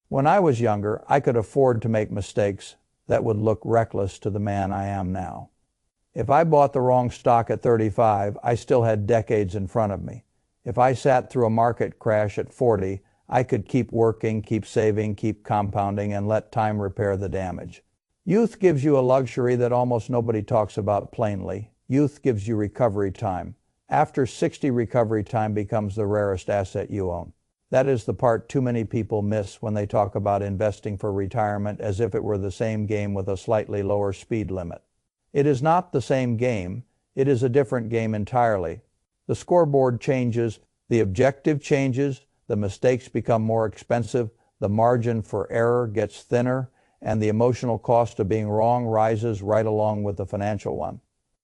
When I was younger, I could afford to make mistakes that would look reckless to the man I am now. If I bought the wrong stock at 35, I still had decades in front of me. If I sat through a market crash at 40, I could keep working, keep saving, keep compounding, and let time repair the damage. Youth gives you a luxury that almost nobody talks about plainly. Youth gives you recovery time. After 60, recovery time becomes the rarest asset you own. That is the part too many people miss when they talk about investing for retirement as if it were the same game with a slightly lower speed limit. It is not the same game. It is a different game entirely. The scoreboard changes, the objective changes, the mistakes become more expensive, the margin for error gets thinner, and the emotional cost of being wrong rises right along with the financial one.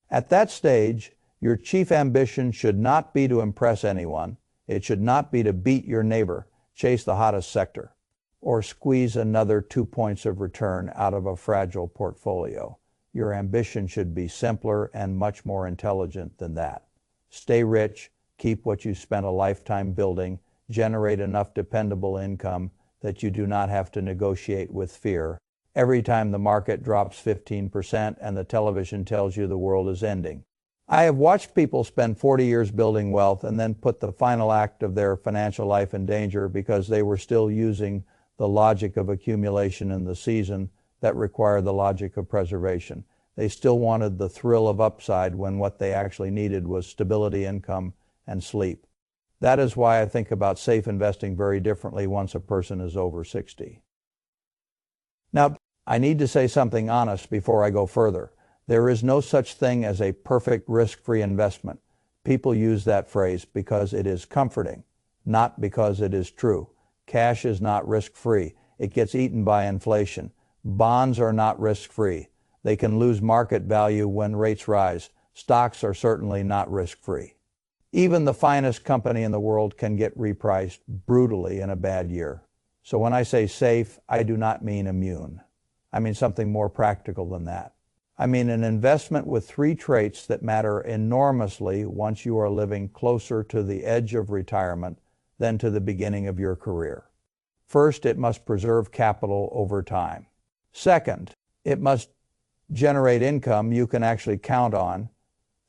At that stage, your chief ambition should not be to impress anyone. It should not be to beat your neighbor, chase the hottest sector, or squeeze another 2 points of return out of a fragile portfolio. Your ambition should be simpler and much more intelligent than that. Stay rich, keep what you spent a lifetime building, generate enough dependable income that you do not have to negotiate with fear every time the market drops 15% and the television tells you the world is ending. I have watched people spend 40 years building wealth and then put the final act of their financial life in danger because they were still using the logic of accumulation in the season that required the logic of preservation. They still wanted the thrill of upside when what they actually needed was stability, income, and sleep. That is why I think about safe investing very differently once a person is over 60. Now, I need to say something honest before I go further. There is no such thing as a perfect risk-free investment. People use that phrase because it is comforting, not because it is true. Cash is not risk-free. It gets eaten by inflation. Bonds are not risk-free. They can lose market value when rates rise. Stocks are certainly not risk-free. Even the finest company in the world can get repriced brutally in a bad year. So when I say safe, I do not mean immune. I mean something more practical than that. I mean an investment with 3 traits that matter enormously once you are living closer to the edge of retirement than to the beginning of your career. First, it must preserve capital over time. Second, it must generate income you can actually count on.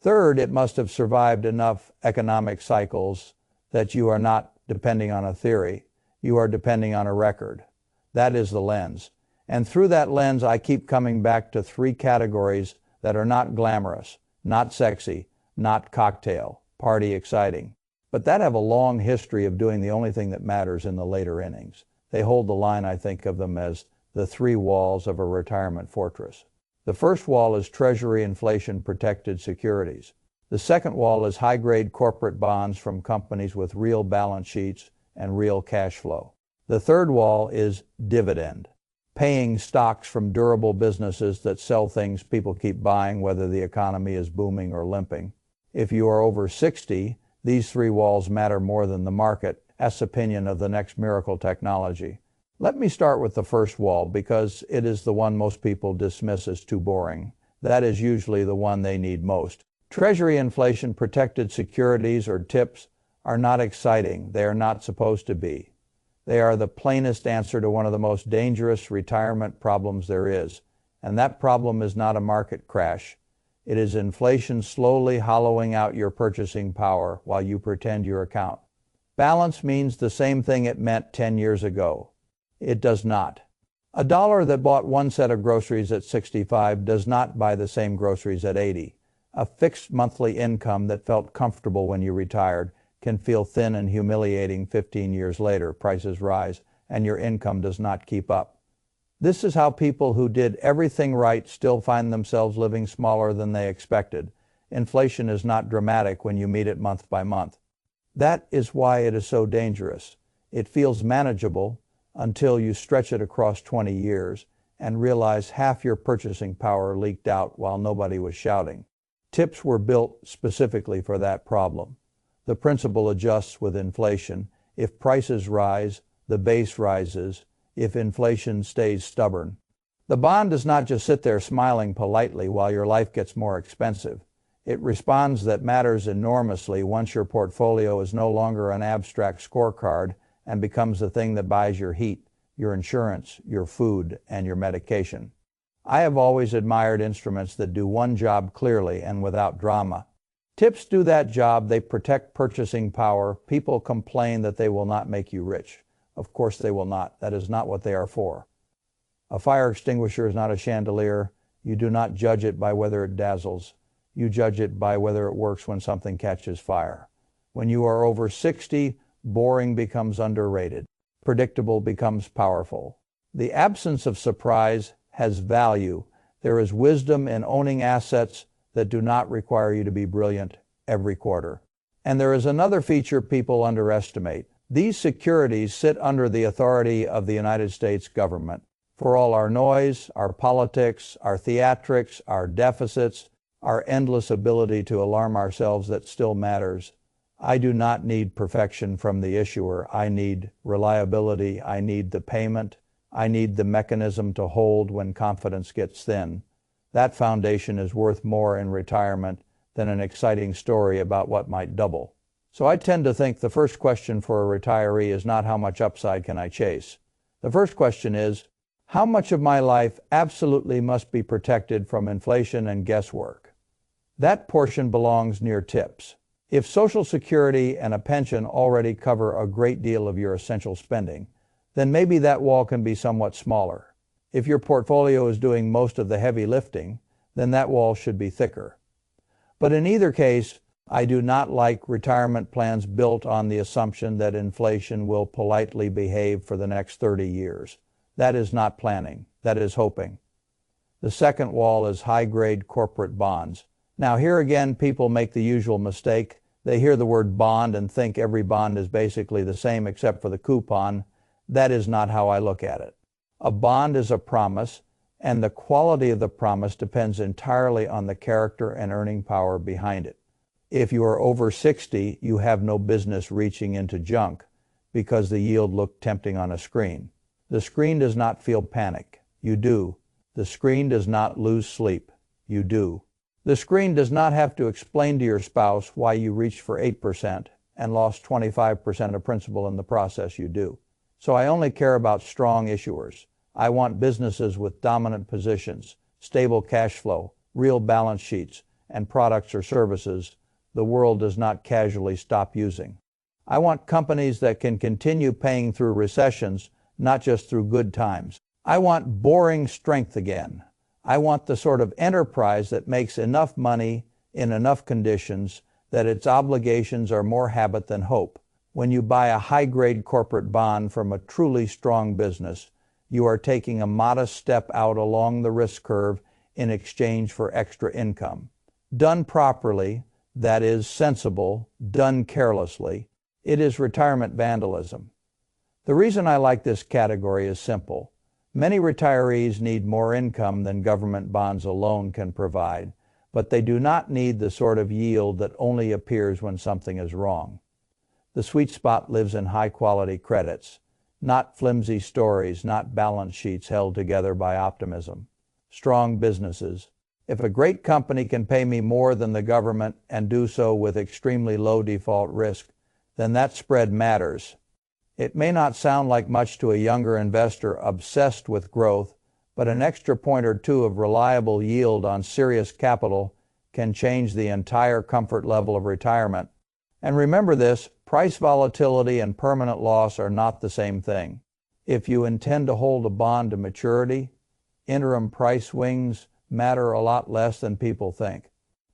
Third, it must have survived enough economic cycles that you are not depending on a theory, you are depending on a record. That is the lens. And through that lens, I keep coming back to 3 categories that are not glamorous, not sexy, not cocktail, party exciting, but that have a long history of doing the only thing that matters in the later innings. They hold the line, I think of them as the 3 walls of a retirement fortress. The first wall is Treasury inflation-protected securities. The second wall is high-grade corporate bonds from companies with real balance sheets and real cash flow. The third wall is dividend, paying stocks from durable businesses that sell things people keep buying whether the economy is booming or limping. If you are over 60, these 3 walls matter more than the market, S opinion of the next miracle technology. Let me start with the first wall because it is the one most people dismiss as too boring. That is usually the one they need most. Treasury inflation-protected securities or TIPS are not exciting. They are not supposed to be. They are the plainest answer to one of the most dangerous retirement problems there is. And that problem is not a market crash. It is inflation slowly hollowing out your purchasing power while you pretend your account. Balance means the same thing it meant 10 years ago. It does not. A dollar that bought one set of groceries at 65 does not buy the same groceries at 80. A fixed monthly income that felt comfortable when you retired can feel thin and humiliating 15 years later. Prices rise and your income does not keep up. This is how people who did everything right still find themselves living smaller than they expected. Inflation is not dramatic when you meet it month by month. That is why it is so dangerous. It feels manageable until you stretch it across 20 years and realize half your purchasing power leaked out while nobody was shouting. TIPS were built specifically for that problem. The principle adjusts with inflation. If prices rise, the base rises. If inflation stays stubborn. The bond does not just sit there smiling politely while your life gets more expensive. It responds that matters enormously once your portfolio is no longer an abstract scorecard and becomes the thing that buys your heat, your insurance, your food, and your medication. I have always admired instruments that do one job clearly and without drama. Tips do that job. They protect purchasing power. People complain that they will not make you rich. Of course they will not. That is not what they are for. A fire extinguisher is not a chandelier. You do not judge it by whether it dazzles. You judge it by whether it works when something catches fire. When you are over 60, boring becomes underrated. Predictable becomes powerful. The absence of surprise has value. There is wisdom in owning assets that do not require you to be brilliant every quarter. And there is another feature people underestimate. These securities sit under the authority of the United States government. For all our noise, our politics, our theatrics, our deficits, our endless ability to alarm ourselves that still matters, I do not need perfection from the issuer. I need reliability. I need the payment. I need the mechanism to hold when confidence gets thin. That foundation is worth more in retirement than an exciting story about what might double. So I tend to think the first question for a retiree is not how much upside can I chase. The first question is, how much of my life absolutely must be protected from inflation and guesswork? That portion belongs near tips. If Social Security and a pension already cover a great deal of your essential spending, then maybe that wall can be somewhat smaller. If your portfolio is doing most of the heavy lifting, then that wall should be thicker. But in either case, I do not like retirement plans built on the assumption that inflation will politely behave for the next 30 years. That is not planning. That is hoping. The second wall is high-grade corporate bonds. Now, here again, people make the usual mistake. They hear the word bond and think every bond is basically the same except for the coupon. That is not how I look at it. A bond is a promise, and the quality of the promise depends entirely on the character and earning power behind it. If you are over 60, you have no business reaching into junk because the yield looked tempting on a screen. The screen does not feel panic. You do. The screen does not lose sleep. You do. The screen does not have to explain to your spouse why you reached for 8% and lost 25% of principal in the process. You do. So I only care about strong issuers. I want businesses with dominant positions, stable cash flow, real balance sheets, and products or services the world does not casually stop using. I want companies that can continue paying through recessions, not just through good times. I want boring strength again. I want the sort of enterprise that makes enough money in enough conditions that its obligations are more habit than hope. When you buy a high-grade corporate bond from a truly strong business, you are taking a modest step out along the risk curve in exchange for extra income. Done properly, that is sensible, done carelessly, it is retirement vandalism. The reason I like this category is simple. Many retirees need more income than government bonds alone can provide, but they do not need the sort of yield that only appears when something is wrong. The sweet spot lives in high-quality credits, not flimsy stories, not balance sheets held together by optimism. Strong businesses. If a great company can pay me more than the government and do so with extremely low default risk, then that spread matters. It may not sound like much to a younger investor obsessed with growth, but an extra point or two of reliable yield on serious capital can change the entire comfort level of retirement. And remember this, price volatility and permanent loss are not the same thing. If you intend to hold a bond to maturity, interim price swings matter a lot less than people think.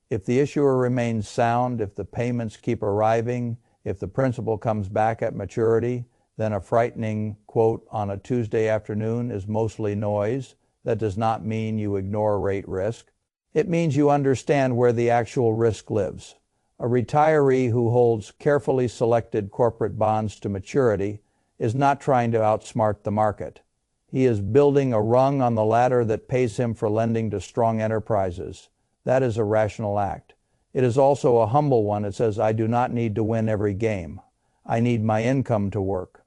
If the issuer remains sound, if the payments keep arriving, if the principal comes back at maturity, then a frightening quote on a Tuesday afternoon is mostly noise. That does not mean you ignore rate risk. It means you understand where the actual risk lives. A retiree who holds carefully selected corporate bonds to maturity is not trying to outsmart the market. He is building a rung on the ladder that pays him for lending to strong enterprises. That is a rational act. It is also a humble one. It says, I do not need to win every game. I need my income to work.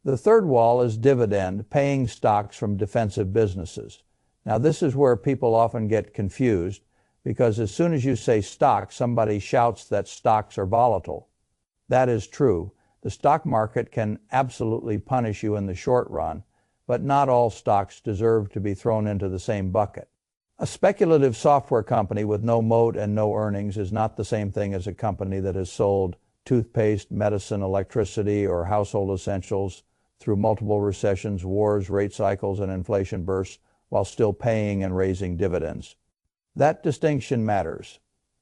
The third wall is dividend, paying stocks from defensive businesses. Now this is where people often get confused, because as soon as you say stock, somebody shouts that stocks are volatile. That is true. The stock market can absolutely punish you in the short run, but not all stocks deserve to be thrown into the same bucket. A speculative software company with no moat and no earnings is not the same thing as a company that has sold toothpaste, medicine, electricity, or household essentials through multiple recessions, wars, rate cycles, and inflation bursts while still paying and raising dividends. That distinction matters.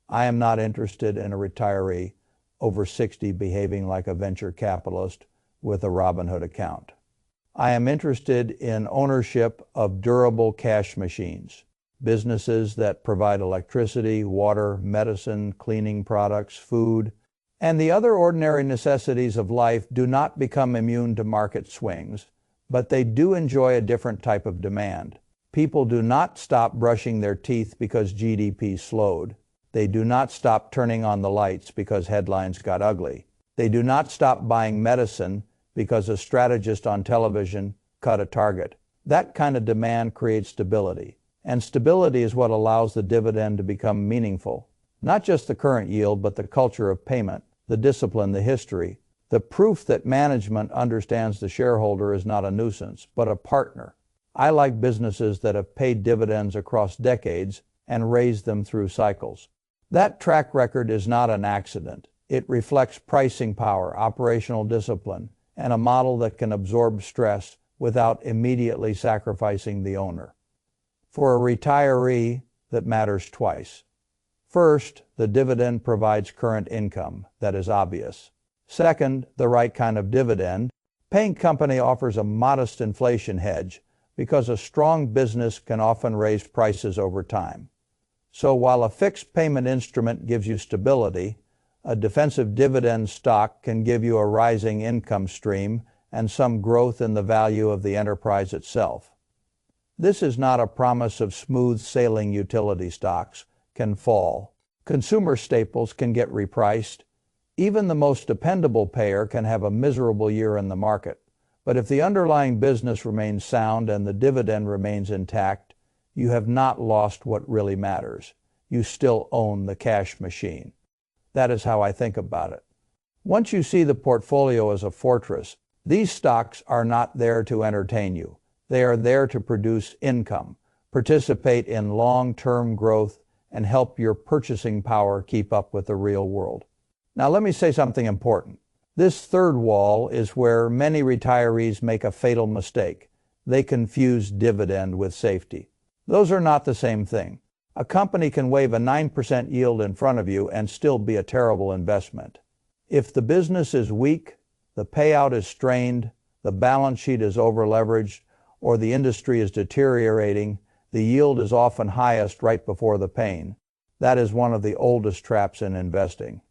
I am not interested in a retiree over 60 behaving like a venture capitalist with a Robinhood account. I am interested in ownership of durable cash machines, businesses that provide electricity, water, medicine, cleaning products, food, and the other ordinary necessities of life do not become immune to market swings, but they do enjoy a different type of demand. People do not stop brushing their teeth because GDP slowed. They do not stop turning on the lights because headlines got ugly. They do not stop buying medicine because a strategist on television cut a target. That kind of demand creates stability, and stability is what allows the dividend to become meaningful. Not just the current yield, but the culture of payment, the discipline, the history, the proof that management understands the shareholder is not a nuisance, but a partner. I like businesses that have paid dividends across decades and raised them through cycles. That track record is not an accident. It reflects pricing power, operational discipline, and a model that can absorb stress without immediately sacrificing the owner. For a retiree, that matters twice. First, the dividend provides current income. That is obvious. Second, the right kind of dividend. Paying company offers a modest inflation hedge because a strong business can often raise prices over time. So while a fixed payment instrument gives you stability, a defensive dividend stock can give you a rising income stream and some growth in the value of the enterprise itself. This is not a promise of smooth sailing. Utility stocks can fall. Consumer staples can get repriced. Even the most dependable payer can have a miserable year in the market. But if the underlying business remains sound and the dividend remains intact, you have not lost what really matters. You still own the cash machine. That is how I think about it. Once you see the portfolio as a fortress, these stocks are not there to entertain you. They are there to produce income, participate in long-term growth, and help your purchasing power keep up with the real world. Now let me say something important. This third wall is where many retirees make a fatal mistake. They confuse dividend with safety. Those are not the same thing. A company can wave a 9% yield in front of you and still be a terrible investment. If the business is weak, the payout is strained, the balance sheet is over-leveraged, or the industry is deteriorating, the yield is often highest right before the pain. That is one of the oldest traps in investing.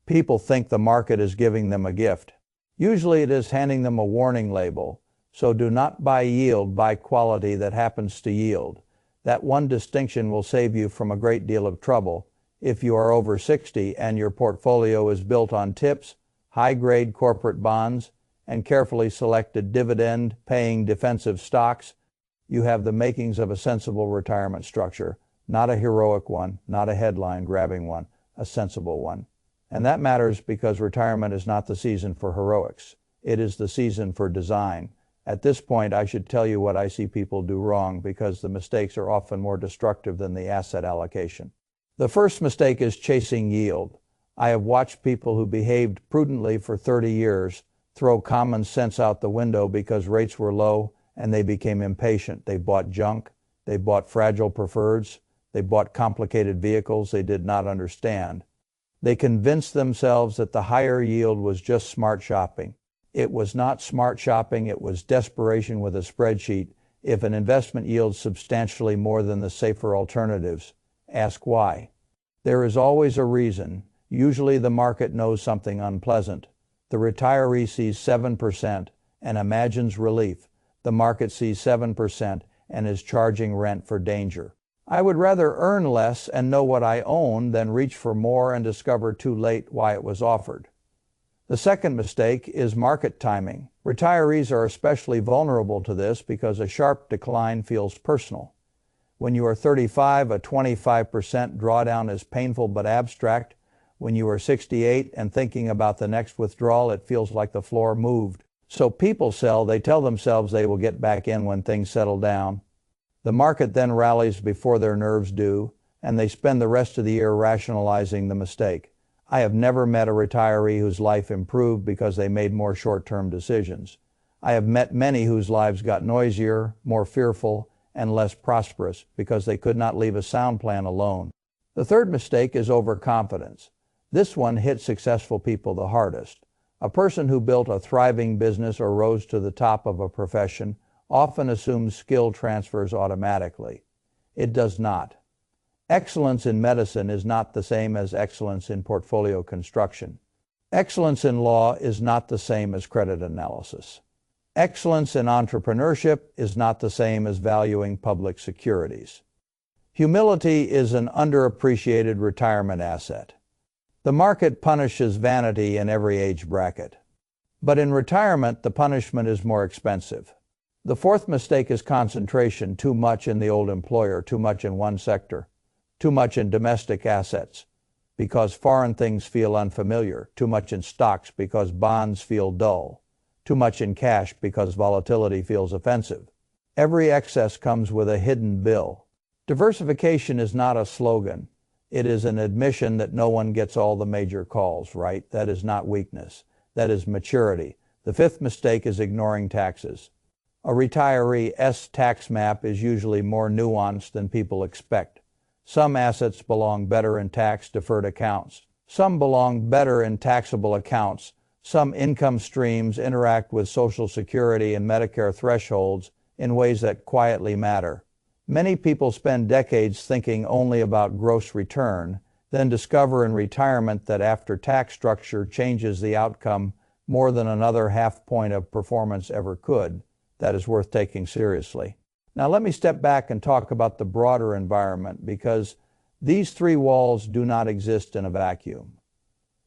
People think the market is giving them a gift. Usually it is handing them a warning label. So do not buy yield, buy quality that happens to yield. That one distinction will save you from a great deal of trouble if you are over 60 and your portfolio is built on tips, high-grade corporate bonds, and carefully selected dividend-paying defensive stocks. You have the makings of a sensible retirement structure, not a heroic one, not a headline-grabbing one, a sensible one. And that matters because retirement is not the season for heroics. It is the season for design. At this point, I should tell you what I see people do wrong because the mistakes are often more destructive than the asset allocation. The first mistake is chasing yield. I have watched people who behaved prudently for 30 years throw common sense out the window because rates were low and they became impatient. They bought junk. They bought fragile preferreds. They bought complicated vehicles they did not understand. They convinced themselves that the higher yield was just smart shopping. It was not smart shopping, it was desperation with a spreadsheet. If an investment yields substantially more than the safer alternatives, ask why. There is always a reason. Usually the market knows something unpleasant. The retiree sees 7% and imagines relief. The market sees 7% and is charging rent for danger. I would rather earn less and know what I own than reach for more and discover too late why it was offered. The second mistake is market timing. Retirees are especially vulnerable to this because a sharp decline feels personal. When you are 35, a 25% drawdown is painful but abstract. When you are 68 and thinking about the next withdrawal, it feels like the floor moved. So people sell, they tell themselves they will get back in when things settle down. The market then rallies before their nerves do, and they spend the rest of the year rationalizing the mistake. I have never met a retiree whose life improved because they made more short-term decisions. I have met many whose lives got noisier, more fearful, and less prosperous because they could not leave a sound plan alone. The third mistake is overconfidence. This one hits successful people the hardest. A person who built a thriving business or rose to the top of a profession often assumes skill transfers automatically. It does not. Excellence in medicine is not the same as excellence in portfolio construction. Excellence in law is not the same as credit analysis. Excellence in entrepreneurship is not the same as valuing public securities. Humility is an underappreciated retirement asset. The market punishes vanity in every age bracket. But in retirement, the punishment is more expensive. The fourth mistake is concentration, too much in the old employer, too much in one sector, too much in domestic assets because foreign things feel unfamiliar, too much in stocks because bonds feel dull, too much in cash because volatility feels offensive. Every excess comes with a hidden bill. Diversification is not a slogan. It is an admission that no one gets all the major calls, right? That is not weakness. That is maturity. The fifth mistake is ignoring taxes. A retiree's tax map is usually more nuanced than people expect. Some assets belong better in tax-deferred accounts. Some belong better in taxable accounts. Some income streams interact with Social Security and Medicare thresholds in ways that quietly matter. Many people spend decades thinking only about gross return, then discover in retirement that after-tax structure changes the outcome more than another half point of performance ever could. That is worth taking seriously. Now let me step back and talk about the broader environment because these three walls do not exist in a vacuum.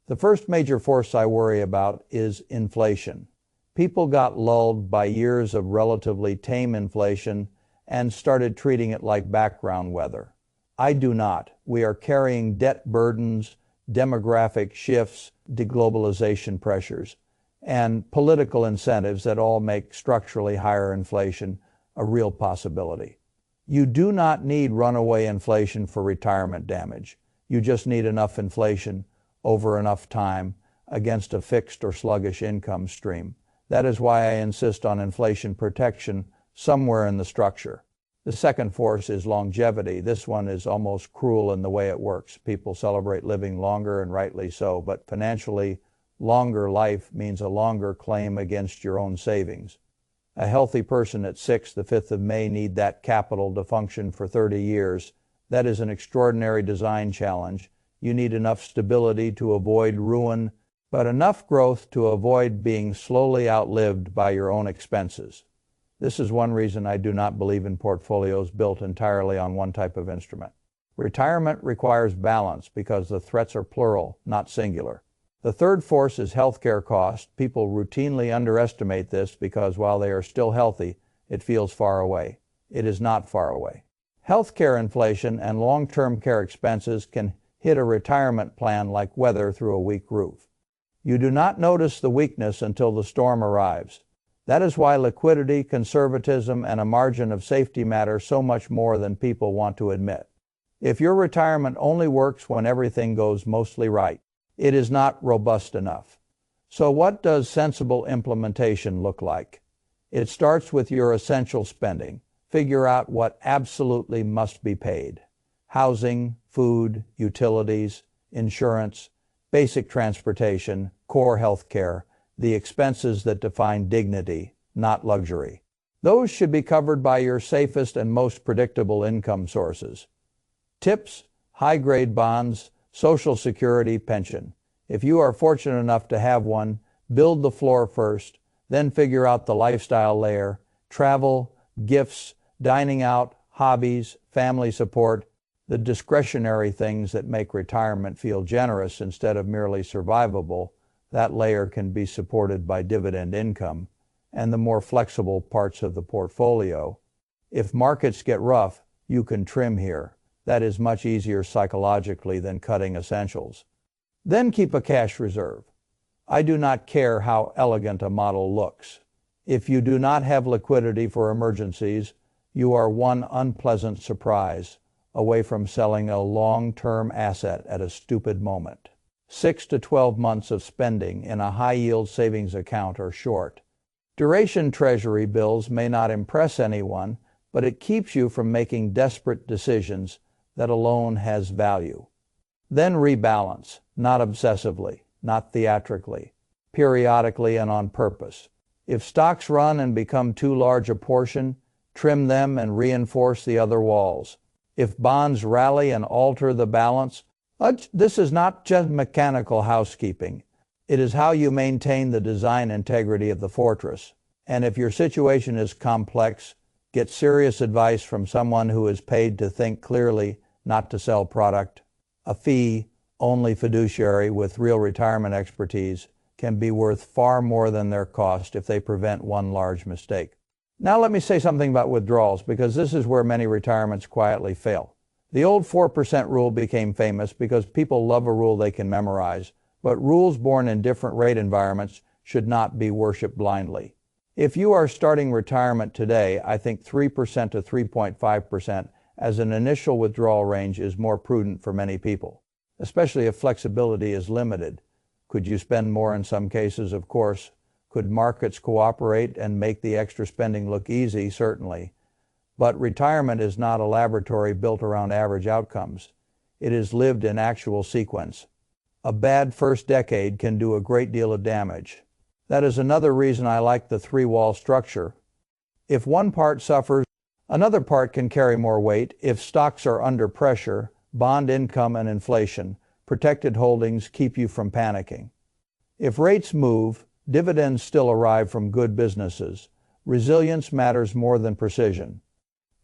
The first major force I worry about is inflation. People got lulled by years of relatively tame inflation and started treating it like background weather. I do not. We are carrying debt burdens, demographic shifts, deglobalization pressures, and political incentives that all make structurally higher inflation a real possibility. You do not need runaway inflation for retirement damage. You just need enough inflation over enough time against a fixed or sluggish income stream. That is why I insist on inflation protection somewhere in the structure. The second force is longevity. This one is almost cruel in the way it works. People celebrate living longer, and rightly so, but financially, longer life means a longer claim against your own savings. A healthy person at 6, the 5th of May, need that capital to function for 30 years. That is an extraordinary design challenge. You need enough stability to avoid ruin, but enough growth to avoid being slowly outlived by your own expenses. This is one reason I do not believe in portfolios built entirely on one type of instrument. Retirement requires balance because the threats are plural, not singular. The third force is healthcare cost. People routinely underestimate this because while they are still healthy, it feels far away. It is not far away. Healthcare inflation and long-term care expenses can hit a retirement plan like weather through a weak roof. You do not notice the weakness until the storm arrives. That is why liquidity, conservatism, and a margin of safety matter so much more than people want to admit. If your retirement only works when everything goes mostly right, it is not robust enough. So what does sensible implementation look like? It starts with your essential spending. Figure out what absolutely must be paid. Housing, food, utilities, insurance, basic transportation, core health care, the expenses that define dignity, not luxury. Those should be covered by your safest and most predictable income sources. Tips, high-grade bonds, Social Security, pension. If you are fortunate enough to have one, build the floor first, then figure out the lifestyle layer, travel, gifts, dining out, hobbies, family support, the discretionary things that make retirement feel generous instead of merely survivable. That layer can be supported by dividend income and the more flexible parts of the portfolio. If markets get rough, you can trim here. That is much easier psychologically than cutting essentials. Then keep a cash reserve. I do not care how elegant a model looks. If you do not have liquidity for emergencies, you are one unpleasant surprise away from selling a long-term asset at a stupid moment. 6 to 12 months of spending in a high-yield savings account are short. Duration treasury bills may not impress anyone, but it keeps you from making desperate decisions that alone has value. Then rebalance, not obsessively, not theatrically, periodically and on purpose. If stocks run and become too large a portion, trim them and reinforce the other walls. If bonds rally and alter the balance, this is not just mechanical housekeeping. It is how you maintain the design integrity of the fortress. And if your situation is complex, get serious advice from someone who is paid to think clearly, not to sell product. A fee-only fiduciary with real retirement expertise can be worth far more than their cost if they prevent one large mistake. Now let me say something about withdrawals, because this is where many retirements quietly fail. The old 4% rule became famous because people love a rule they can memorize, but rules born in different rate environments should not be worshipped blindly. If you are starting retirement today, I think 3% to 3.5% as an initial withdrawal range is more prudent for many people, especially if flexibility is limited. Could you spend more in some cases? Of course. Could markets cooperate and make the extra spending look easy? Certainly. But retirement is not a laboratory built around average outcomes. It is lived in actual sequence. A bad first decade can do a great deal of damage. That is another reason I like the three-wall structure. If one part suffers, another part can carry more weight. If stocks are under pressure, bond income and inflation, protected holdings keep you from panicking. If rates move, dividends still arrive from good businesses. Resilience matters more than precision.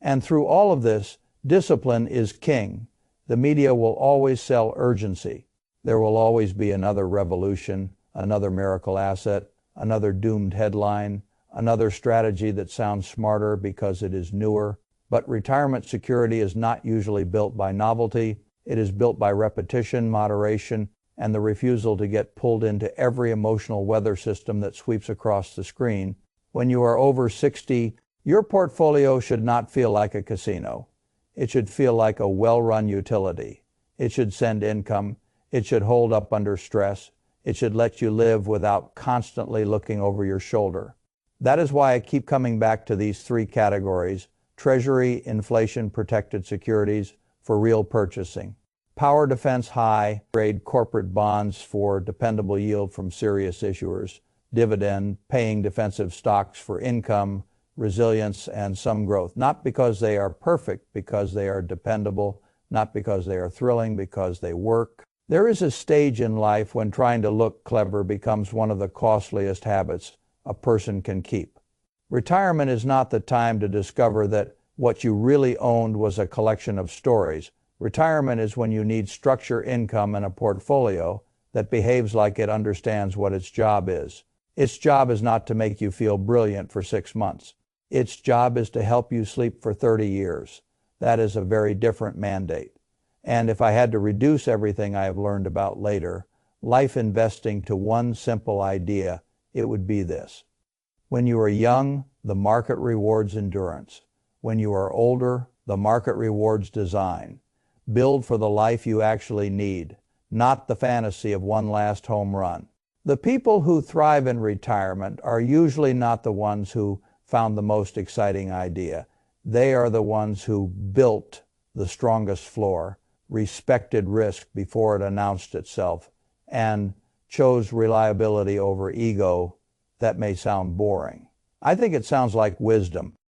And through all of this, discipline is king. The media will always sell urgency. There will always be another revolution, another miracle asset, another doomed headline, another strategy that sounds smarter because it is newer. But retirement security is not usually built by novelty. It is built by repetition, moderation, and the refusal to get pulled into every emotional weather system that sweeps across the screen. When you are over 60, your portfolio should not feel like a casino. It should feel like a well-run utility. It should send income. It should hold up under stress. It should let you live without constantly looking over your shoulder. That is why I keep coming back to these three categories: Treasury, inflation-protected securities for real purchasing, power defense high-grade corporate bonds for dependable yield from serious issuers, dividend-paying defensive stocks for income, resilience, and some growth. Not because they are perfect, because they are dependable, not because they are thrilling, because they work. There is a stage in life when trying to look clever becomes one of the costliest habits a person can keep. Retirement is not the time to discover that what you really owned was a collection of stories. Retirement is when you need structure, income, and a portfolio that behaves like it understands what its job is. Its job is not to make you feel brilliant for 6 months. Its job is to help you sleep for 30 years. That is a very different mandate. And if I had to reduce everything I have learned about later, life investing, to one simple idea, it would be this. When you are young, the market rewards endurance. When you are older, the market rewards design. Build for the life you actually need, not the fantasy of one last home run. The people who thrive in retirement are usually not the ones who found the most exciting idea. They are the ones who built the strongest floor, respected risk before it announced itself, and chose reliability over ego. That may sound boring. I think it sounds like wisdom.